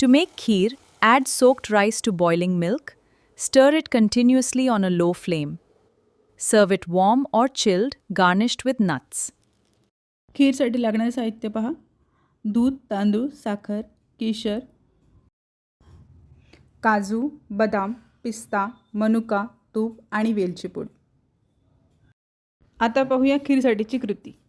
To make kheer, add soaked rice to boiling milk. Stir it continuously on a low flame. Serve it warm or chilled, garnished with nuts. खीरसाठी लागणारे साहित्य पहा. दूध, तांदूळ, साखर, केशर, काजू, बदाम, पिस्ता, मनुका, तूप आणि वेलची पूड. आता पाहूया खीरसाठीची कृती.